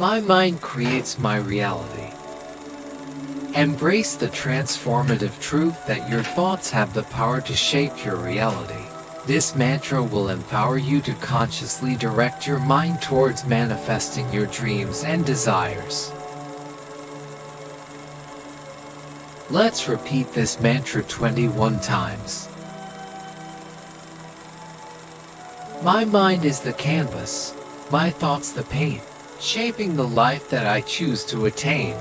My mind creates my reality. Embrace the transformative truth that your thoughts have the power to shape your reality. This mantra will empower you to consciously direct your mind towards manifesting your dreams and desires. Let's repeat this mantra 21 times. My mind is the canvas, my thoughts the paint, shaping the life that I choose to attain.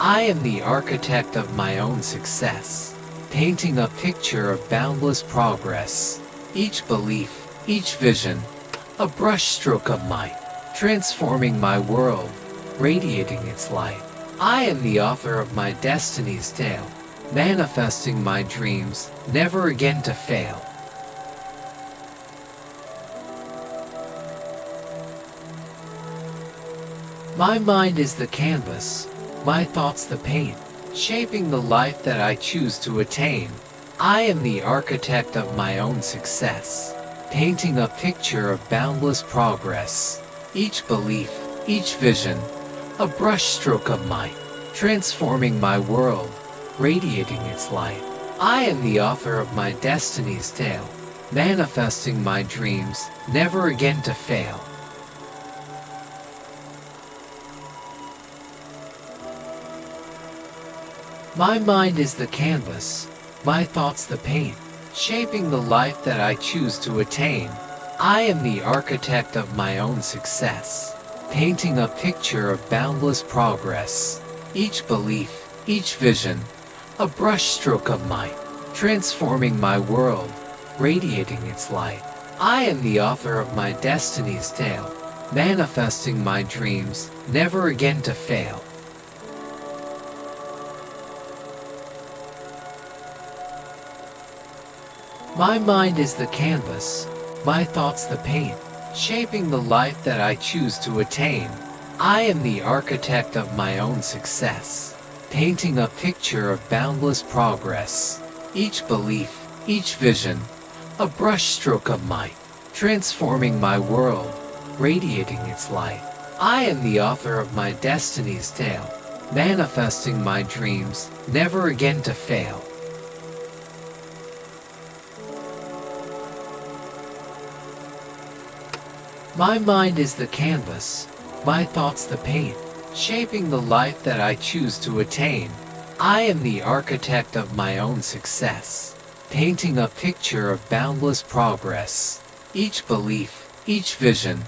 I am the architect of my own success, painting a picture of boundless progress. Each belief, each vision, a brushstroke of might, transforming my world, radiating its light. I am the author of my destiny's tale, manifesting my dreams, never again to fail. My mind is the canvas, my thoughts the paint, shaping the life that I choose to attain. I am the architect of my own success, painting a picture of boundless progress. Each belief, each vision, a brushstroke of might, transforming my world, radiating its light. I am the author of my destiny's tale, manifesting my dreams, never again to fail. My mind is the canvas, my thoughts the paint, shaping the life that I choose to attain. I am the architect of my own success, painting a picture of boundless progress. Each belief, each vision, a brushstroke of might, transforming my world, radiating its light. I am the author of my destiny's tale, manifesting my dreams, never again to fail. My mind is the canvas, my thoughts the paint, shaping the life that I choose to attain. I am the architect of my own success, painting a picture of boundless progress. Each belief, each vision, a brushstroke of might, transforming my world, radiating its light. I am the author of my destiny's tale, manifesting my dreams, never again to fail. My mind is the canvas, my thoughts the paint, shaping the life that I choose to attain. I am the architect of my own success, painting a picture of boundless progress. Each belief, each vision,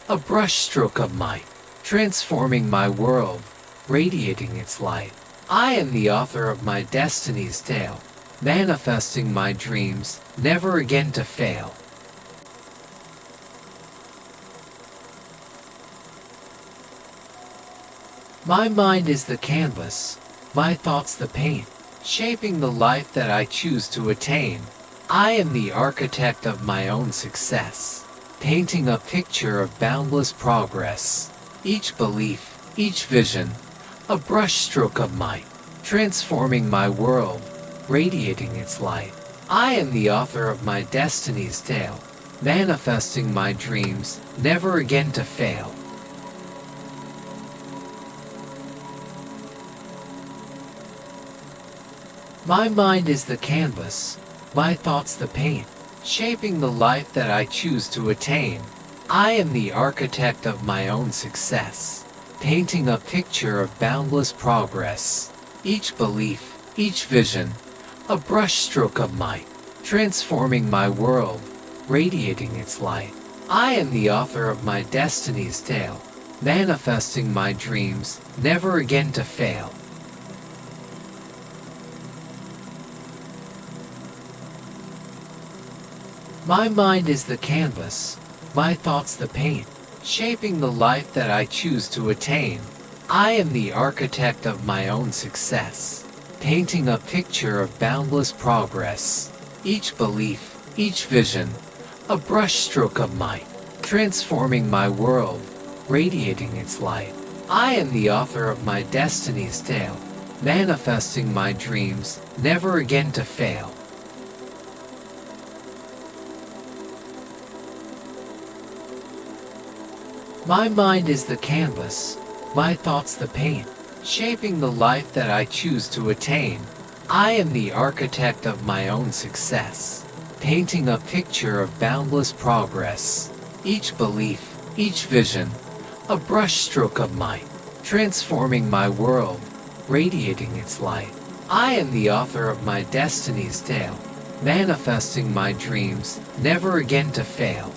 a brushstroke of might, transforming my world, radiating its light. I am the author of my destiny's tale, manifesting my dreams, never again to fail. My mind is the canvas, my thoughts the paint, shaping the life that I choose to attain. I am the architect of my own success, painting a picture of boundless progress. Each belief, each vision, a brushstroke of might, transforming my world, radiating its light. I am the author of my destiny's tale, manifesting my dreams, never again to fail. My mind is the canvas, my thoughts the paint, shaping the life that I choose to attain. I am the architect of my own success, painting a picture of boundless progress. Each belief, each vision, a brushstroke of might, transforming my world, radiating its light. I am the author of my destiny's tale, manifesting my dreams, never again to fail. My mind is the canvas, my thoughts the paint, shaping the life that I choose to attain. I am the architect of my own success, painting a picture of boundless progress. Each belief, each vision, a brushstroke of might, transforming my world, radiating its light. I am the author of my destiny's tale, manifesting my dreams, never again to fail. My mind is the canvas, my thoughts the paint, shaping the life that I choose to attain. I am the architect of my own success, painting a picture of boundless progress. Each belief, each vision, a brushstroke of might, transforming my world, radiating its light. I am the author of my destiny's tale, manifesting my dreams, never again to fail.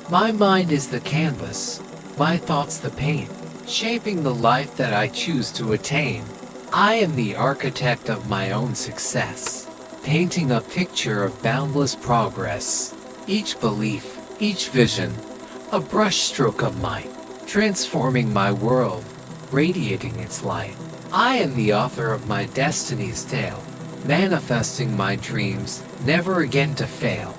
My mind is the canvas, my thoughts the paint, shaping the life that I choose to attain. I am the architect of my own success, painting a picture of boundless progress. Each belief, each vision, a brushstroke of might, transforming my world, radiating its light. I am the author of my destiny's tale, manifesting my dreams, never again to fail.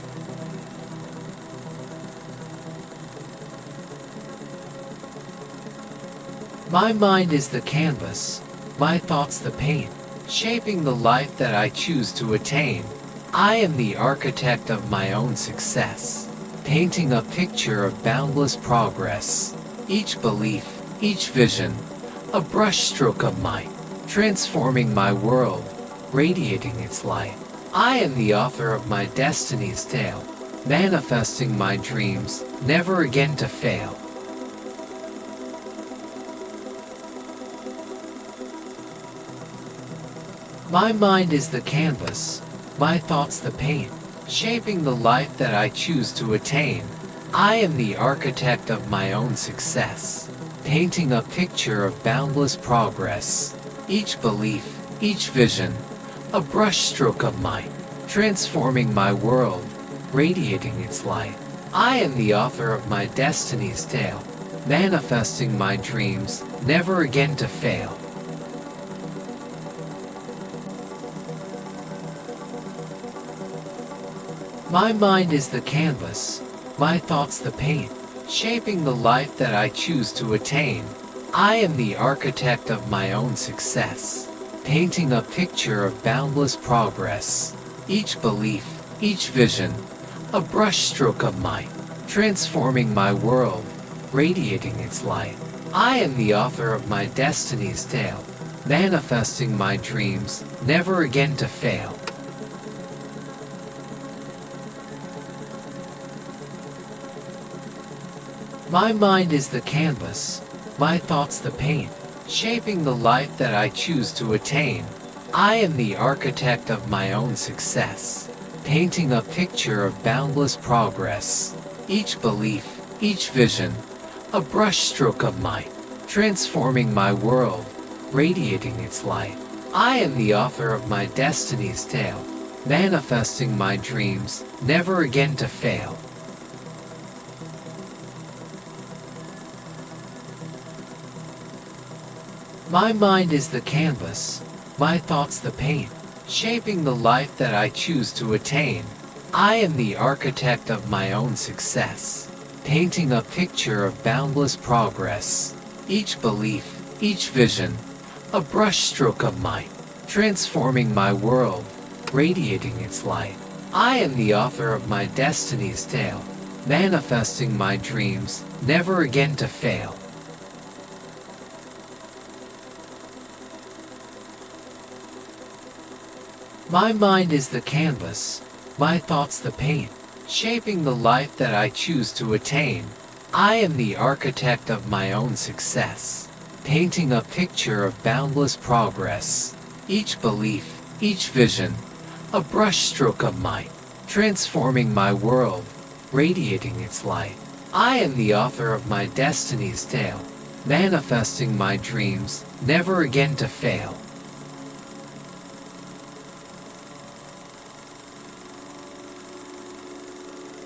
My mind is the canvas, my thoughts the paint, shaping the life that I choose to attain. I am the architect of my own success, painting a picture of boundless progress. Each belief, each vision, a brushstroke of might, transforming my world, radiating its light. I am the author of my destiny's tale, manifesting my dreams, never again to fail. My mind is the canvas, my thoughts the paint, shaping the life that I choose to attain. I am the architect of my own success, painting a picture of boundless progress. Each belief, each vision, a brushstroke of might, transforming my world, radiating its light. I am the author of my destiny's tale, manifesting my dreams, never again to fail. My mind is the canvas, my thoughts the paint, shaping the life that I choose to attain. I am the architect of my own success, painting a picture of boundless progress. Each belief, each vision, a brushstroke of might, transforming my world, radiating its light. I am the author of my destiny's tale, manifesting my dreams, never again to fail. My mind is the canvas, my thoughts the paint, shaping the life that I choose to attain. I am the architect of my own success, painting a picture of boundless progress. Each belief, each vision, a brushstroke of might, transforming my world, radiating its light. I am the author of my destiny's tale, manifesting my dreams, never again to fail. My mind is the canvas, my thoughts the paint, shaping the life that I choose to attain. I am the architect of my own success, painting a picture of boundless progress. Each belief, each vision, a brushstroke of might, transforming my world, radiating its light. I am the author of my destiny's tale, manifesting my dreams, never again to fail. My mind is the canvas, my thoughts the paint, shaping the life that I choose to attain. I am the architect of my own success, painting a picture of boundless progress. Each belief, each vision, a brushstroke of might, transforming my world, radiating its light. I am the author of my destiny's tale, manifesting my dreams, never again to fail.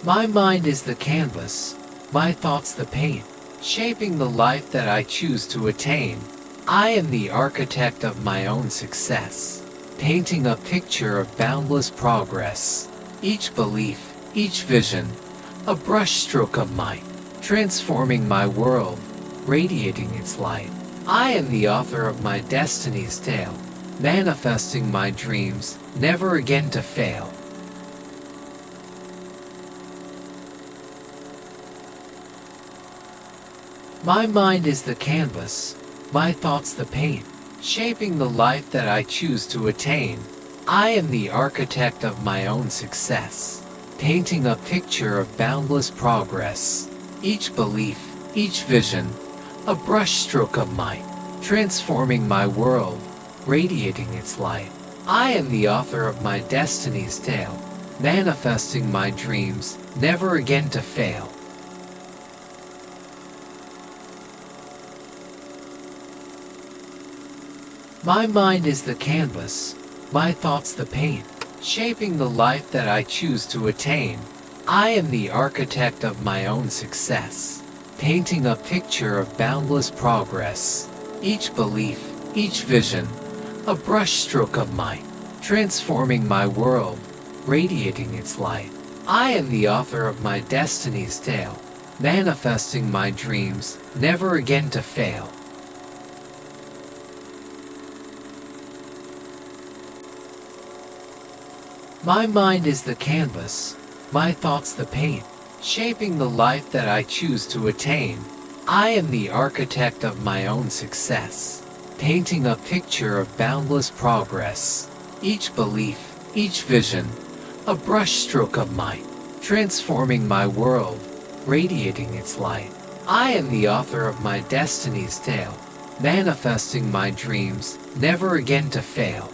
My mind is the canvas, my thoughts the paint, shaping the life that I choose to attain. I am the architect of my own success, painting a picture of boundless progress. Each belief, each vision, a brushstroke of might, transforming my world, radiating its light. I am the author of my destiny's tale, manifesting my dreams, never again to fail. My mind is the canvas, my thoughts the paint, shaping the life that I choose to attain. I am the architect of my own success, painting a picture of boundless progress. Each belief, each vision, a brushstroke of might, transforming my world, radiating its light. I am the author of my destiny's tale, manifesting my dreams, never again to fail. My mind is the canvas, my thoughts the paint, shaping the life that I choose to attain. I am the architect of my own success, painting a picture of boundless progress. Each belief, each vision, a brushstroke of might, transforming my world, radiating its light. I am the author of my destiny's tale, manifesting my dreams, never again to fail. My mind is the canvas, my thoughts the paint, shaping the life that I choose to attain. I am the architect of my own success, painting a picture of boundless progress. Each belief, each vision, a brushstroke of might, transforming my world, radiating its light. I am the author of my destiny's tale, manifesting my dreams, never again to fail.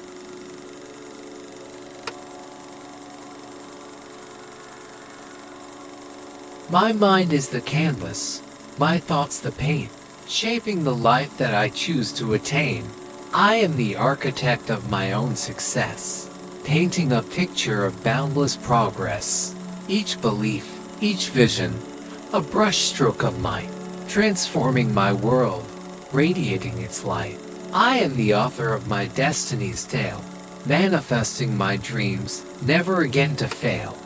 My mind is the canvas, my thoughts the paint, shaping the life that I choose to attain. I am the architect of my own success, painting a picture of boundless progress. Each belief, each vision, a brushstroke of might, transforming my world, radiating its light. I am the author of my destiny's tale, manifesting my dreams, never again to fail.